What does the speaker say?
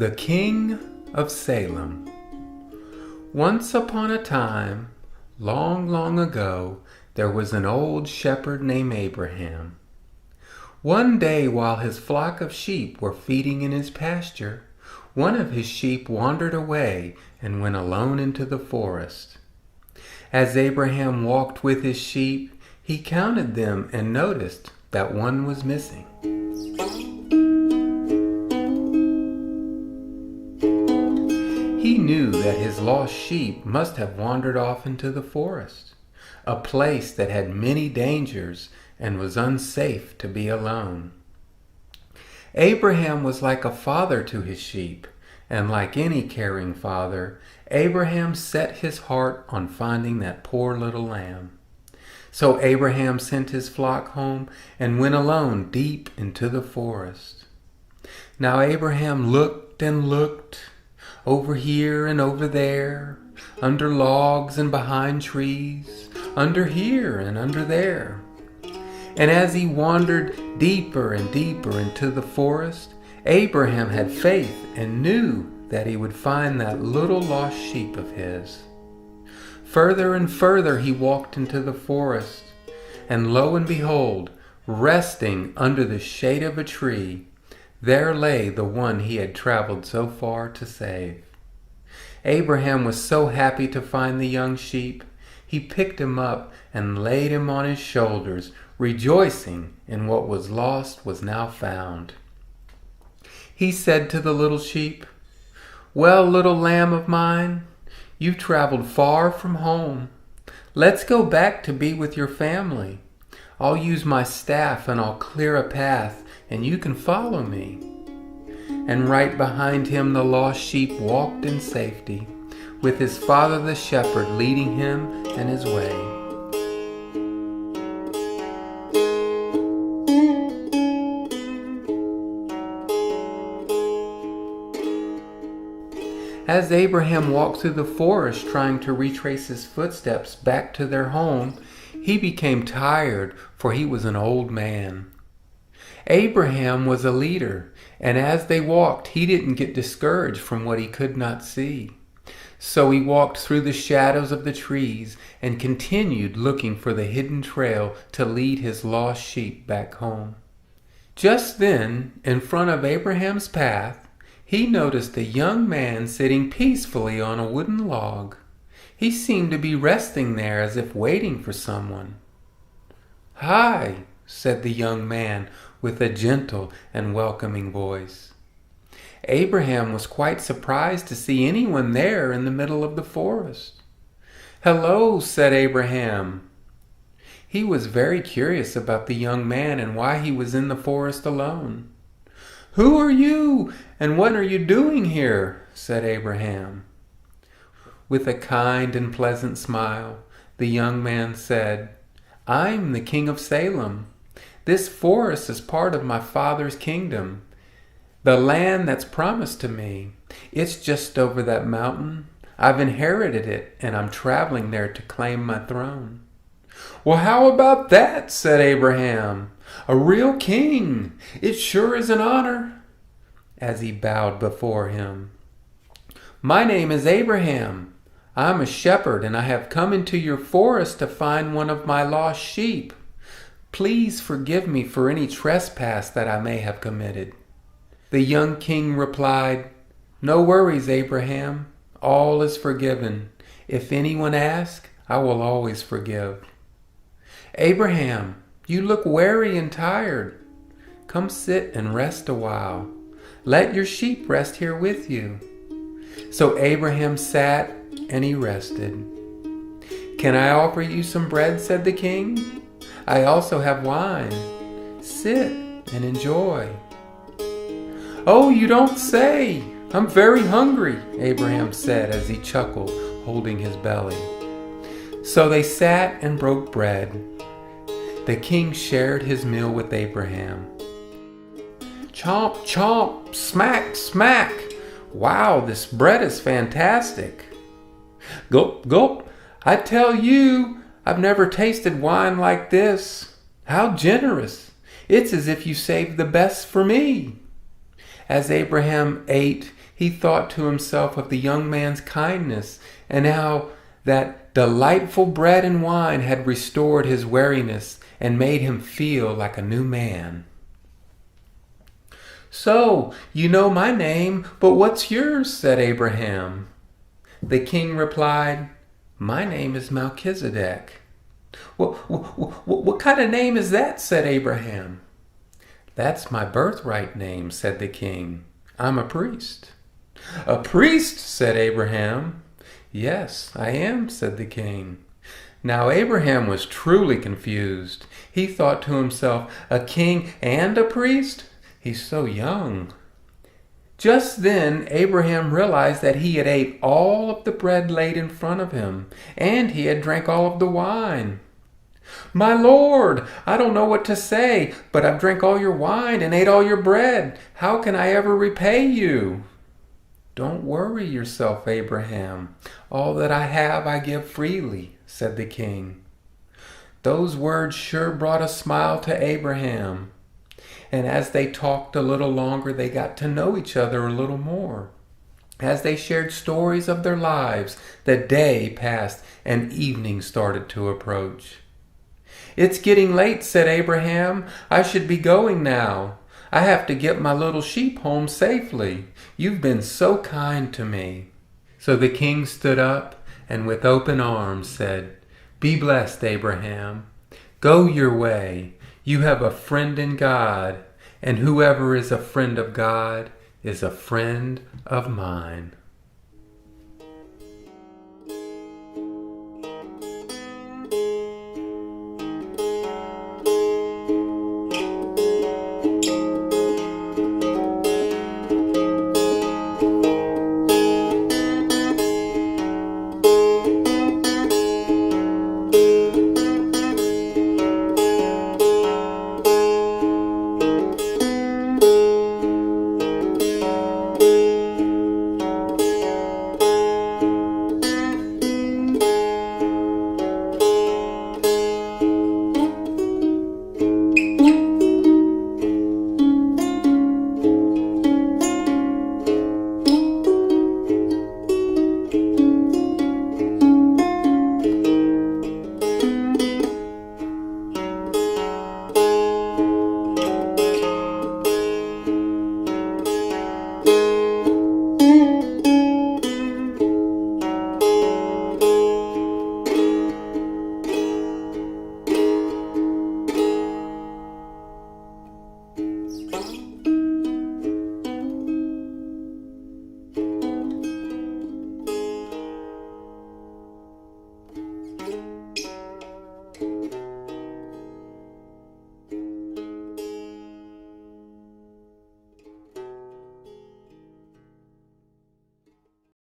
The King of Salem. Once upon a time, long, long ago, there was an old shepherd named Abraham. One day, while his flock of sheep were feeding in his pasture, one of his sheep wandered away and went alone into the forest. As Abraham walked with his sheep, he counted them and noticed that one was missing. He knew that his lost sheep must have wandered off into the forest, a place that had many dangers and was unsafe to be alone. Abraham was like a father to his sheep, and like any caring father, Abraham set his heart on finding that poor little lamb. So Abraham sent his flock home and went alone deep into the forest. Now Abraham looked and looked, over here and over there, under logs and behind trees, under here and under there. And as he wandered deeper and deeper into the forest, Abraham had faith and knew that he would find that little lost sheep of his. Further and further he walked into the forest, and lo and behold, resting under the shade of a tree, there lay the one he had traveled so far to save. Abraham was so happy to find the young sheep, he picked him up and laid him on his shoulders, rejoicing in what was lost was now found. He said to the little sheep, "Well, little lamb of mine, you've traveled far from home. Let's go back to be with your family. I'll use my staff and I'll clear a path, and you can follow me." And right behind him the lost sheep walked in safety, with his father the shepherd leading him and his way. As Abraham walked through the forest trying to retrace his footsteps back to their home, he became tired, for he was an old man. Abraham was a leader, and as they walked, he didn't get discouraged from what he could not see. So he walked through the shadows of the trees and continued looking for the hidden trail to lead his lost sheep back home. Just then, in front of Abraham's path, he noticed a young man sitting peacefully on a wooden log. He seemed to be resting there as if waiting for someone. "Hi," said the young man with a gentle and welcoming voice. Abraham was quite surprised to see anyone there in the middle of the forest. "Hello," said Abraham. He was very curious about the young man and why he was in the forest alone. "Who are you, and what are you doing here?" said Abraham. With a kind and pleasant smile, the young man said, "I'm the King of Salem. This forest is part of my father's kingdom, the land that's promised to me. It's just over that mountain. I've inherited it, and I'm traveling there to claim my throne." "Well, how about that?" said Abraham. "A real king! It sure is an honor," as he bowed before him. "My name is Abraham. I'm a shepherd, and I have come into your forest to find one of my lost sheep. Please forgive me for any trespass that I may have committed." The young king replied, "No worries, Abraham. All is forgiven. If anyone asks, I will always forgive." "Abraham, you look weary and tired. Come sit and rest a while. Let your sheep rest here with you." So Abraham sat and he rested. "Can I offer you some bread?" said the king. "I also have wine. Sit and enjoy." "Oh, you don't say! I'm very hungry," Abraham said as he chuckled, holding his belly. So they sat and broke bread. The king shared his meal with Abraham. "Chomp, chomp, smack, smack! Wow, this bread is fantastic." "Gulp, gulp! I tell you, I've never tasted wine like this. How generous! It's as if you saved the best for me." As Abraham ate, He thought to himself of the young man's kindness and how that delightful bread and wine had restored his weariness and made him feel like a new man. "So, you know my name, but what's yours?" said Abraham. The king replied, "My name is Melchizedek." What kind of name is that?" said Abraham. "That's my birthright name," said the king. "I'm a priest." "A priest?" said Abraham. "Yes, I am," said the king. Now Abraham was truly confused. He thought to himself, "A king and a priest? He's so young." Just then Abraham realized that he had ate all of the bread laid in front of him, and he had drank all of the wine. "My lord, I don't know what to say, but I've drank all your wine and ate all your bread. How can I ever repay you?" "Don't worry yourself, Abraham. All that I have I give freely," said the king. Those words sure brought a smile to Abraham. And as they talked a little longer, they got to know each other a little more. As they shared stories of their lives, the day passed and evening started to approach. "It's getting late," said Abraham. "I should be going now. I have to get my little sheep home safely. You've been so kind to me." So the king stood up and with open arms said, "Be blessed, Abraham. Go your way. You have a friend in God, and whoever is a friend of God is a friend of mine."